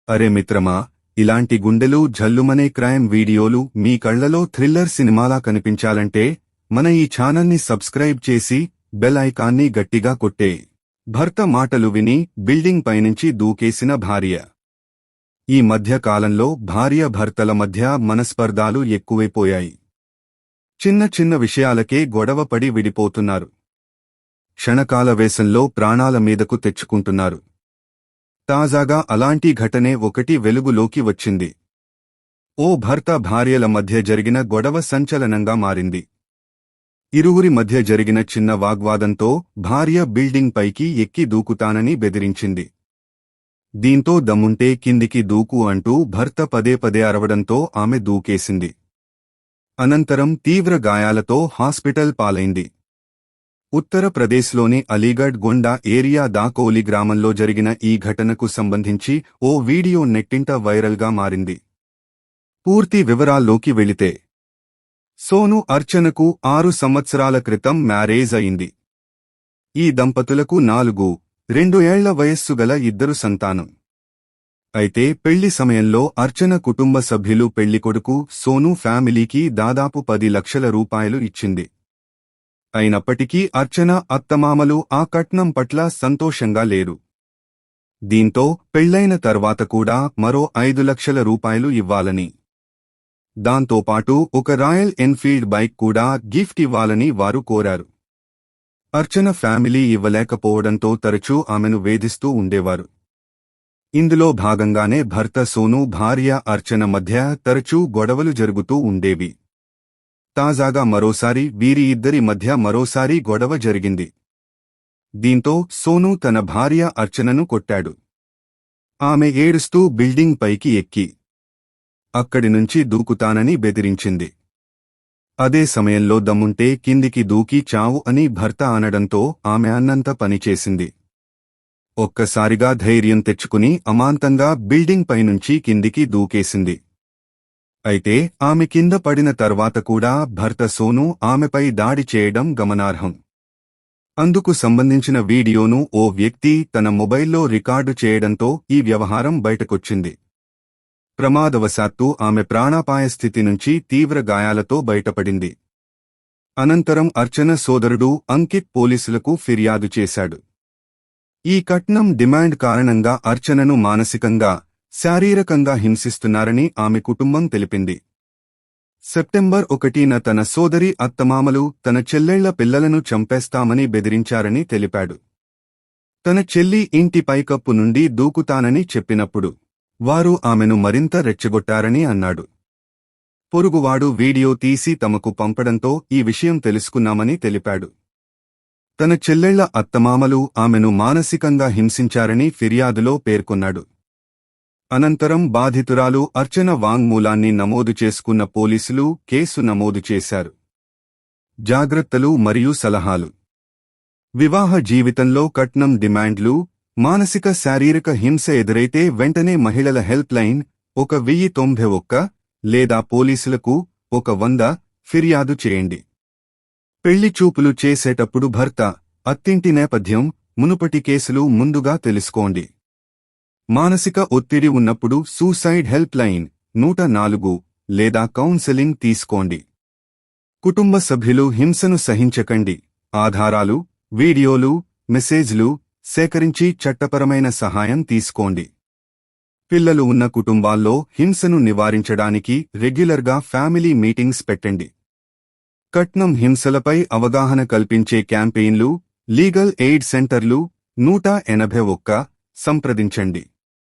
అరే మిత్రమా, ఇలాంటి గుండెలు జల్లుమనే క్రైమ్ వీడియోలు మీ కళ్లలో థ్రిల్లర్ సినిమాలా కనిపించాలంటే మన ఈ ఛానల్ని సబ్స్క్రైబ్ చేసి బెల్ ఐకాన్ని గట్టిగా కొట్టే. భర్త మాటలు విని బిల్డింగ్ పైనుంచి దూకేసిన భార్య. ఈ మధ్య కాలంలో భార్య భర్తల మధ్య మనస్పర్ధాలు ఎక్కువైపోయాయి. చిన్న చిన్న విషయాలకే గొడవపడి విడిపోతున్నారు. క్షణకాల వేసంలో ప్రాణాల మీదకు తెచ్చుకుంటున్నారు. తాజాగా అలాంటి ఘటనే ఒకటి వెలుగులోకి వచ్చింది. ఓ భర్త భార్యల మధ్య జరిగిన గొడవ సంచలనంగా మారింది. ఇరువురి మధ్య జరిగిన చిన్న వాగ్వాదంతో భార్య బిల్డింగ్ పైకి ఎక్కి దూకుతానని బెదిరించింది. దీంతో దమ్ముంటే కిందికి దూకు అంటూ భర్త పదే పదే అరవడంతో ఆమె దూకేసింది. అనంతరం తీవ్ర గాయాలతో హాస్పిటల్ పాలైంది. ఉత్తరప్రదేశ్లోని అలీగఢ్ గొండా ఏరియా దాకోలి గ్రామంలో జరిగిన ఈ ఘటనకు సంబంధించి ఓ వీడియో నెట్టింట వైరల్గా మారింది. పూర్తి వివరాల్లోకి వెళితే, సోను అర్చనకు 6 సంవత్సరాల క్రితం మ్యారేజ్ అయింది. ఈ దంపతులకు 4-2 ఏళ్ల వయస్సు గల 2 సంతానం. అయితే పెళ్లి సమయంలో అర్చన కుటుంబ సభ్యులు పెళ్లికొడుకు సోను ఫ్యామిలీకి దాదాపు 10 లక్షల రూపాయలు ఇచ్చింది. అయినప్పటికీ అర్చన అత్తమామలు ఆ కట్నం పట్ల సంతోషంగా లేరు. దీంతో పెళ్లైన తర్వాత కూడా మరో 5 లక్షల రూపాయలు ఇవ్వాలని, దాంతోపాటు ఒక రాయల్ ఎన్ఫీల్డ్ బైక్ కూడా గిఫ్ట్ ఇవ్వాలని వారు కోరారు. అర్చన ఫ్యామిలీ ఇవ్వలేకపోవడంతో తరచూ ఆమెను వేధిస్తూ ఉండేవారు. ఇందులో భాగంగానే భర్త సోను భార్య అర్చన మధ్య తరచూ గొడవలు జరుగుతూ ఉండేవి. తాజాగా మరోసారి వీరి ఇద్దరి మధ్య మరోసారి గొడవ జరిగింది. దీంతో సోను తన భార్య అర్చనను కొట్టాడు. ఆమె ఏడుస్తూ బిల్డింగ్ పైకి ఎక్కి అక్కడి నుంచి దూకుతానని బెదిరించింది. అదే సమయంలో దమ్ముంటే కిందికి దూకి చావు అని భర్త అనడంతో ఆమె అన్నంత పనిచేసింది. ఒక్కసారిగా ధైర్యం తెచ్చుకుని అమాంతంగా బిల్డింగ్ పైనుంచి కిందికి దూకేసింది. అయితే ఆమె కింద పడిన తర్వాత కూడా భర్త సోను ఆమెపై దాడి చేయడం గమనార్హం. అందుకు సంబంధించిన వీడియోను ఓ వ్యక్తి తన మొబైల్లో రికార్డు చేయడంతో ఈ వ్యవహారం బయటకొచ్చింది. ప్రమాదవశాత్తు ఆమె ప్రాణాపాయ స్థితి నుంచి తీవ్ర గాయాలతో బయటపడింది. అనంతరం అర్చన సోదరుడు అంకిత్ పోలీసులకు ఫిర్యాదు చేశాడు. ఈ కట్నం డిమాండ్ కారణంగా అర్చనను మానసికంగా, శారీరకంగా హింసిస్తున్నారని ఆమె కుటుంబం తెలిపింది. సెప్టెంబర్ 1న తన సోదరి అత్తమామలు తన చెల్లెళ్ల పిల్లలను చంపేస్తామని బెదిరించారని తెలిపాడు. తన చెల్లి ఇంటి పైకప్పు నుండి దూకుతానని చెప్పినప్పుడు వారు ఆమెను మరింత రెచ్చగొట్టారని అన్నాడు. పొరుగువాడు వీడియో తీసి తమకు పంపడంతో ఈ విషయం తెలుసుకున్నామని తెలిపాడు. తన చెల్లెళ్ల అత్తమామలు ఆమెను మానసికంగా హింసించారని ఫిర్యాదులో పేర్కొన్నాడు. అనంతరం బాధితురాలు అర్చన వాంగ్మూలాన్ని నమోదు చేసుకున్న పోలీసులు కేసు నమోదు చేశారు. జాగ్రత్తలు మరియు సలహాలు. వివాహ జీవితంలో కట్నం డిమాండ్లు, మానసిక శారీరక హింస ఎదురైతే వెంటనే మహిళల హెల్ప్ లైన్ 1091 లేదా పోలీసులకు 100 ఫిర్యాదు చేయండి. పెళ్లి చూపులు చేసేటప్పుడు భర్త, అత్తింటి నేపథ్యం, మునుపటి కేసులు ముందుగా తెలుసుకోండి. మానసిక ఒత్తిడి ఉన్నప్పుడు సూసైడ్ హెల్ప్ లైన్ 104 లేదా కౌన్సెలింగ్ తీసుకోండి. కుటుంబ సభ్యులు హింసను సహించకండి. ఆధారాలు, వీడియోలు, మెసేజ్లు సేకరించి చట్టపరమైన సహాయం తీసుకోండి. పిల్లలు ఉన్న కుటుంబాల్లో హింసను నివారించడానికి రెగ్యులర్గా ఫ్యామిలీ మీటింగ్స్ పెట్టండి. కట్నం హింసలపై అవగాహన కల్పించే క్యాంపెయిన్లు, లీగల్ ఎయిడ్ సెంటర్లు 181 సంప్రదించండి.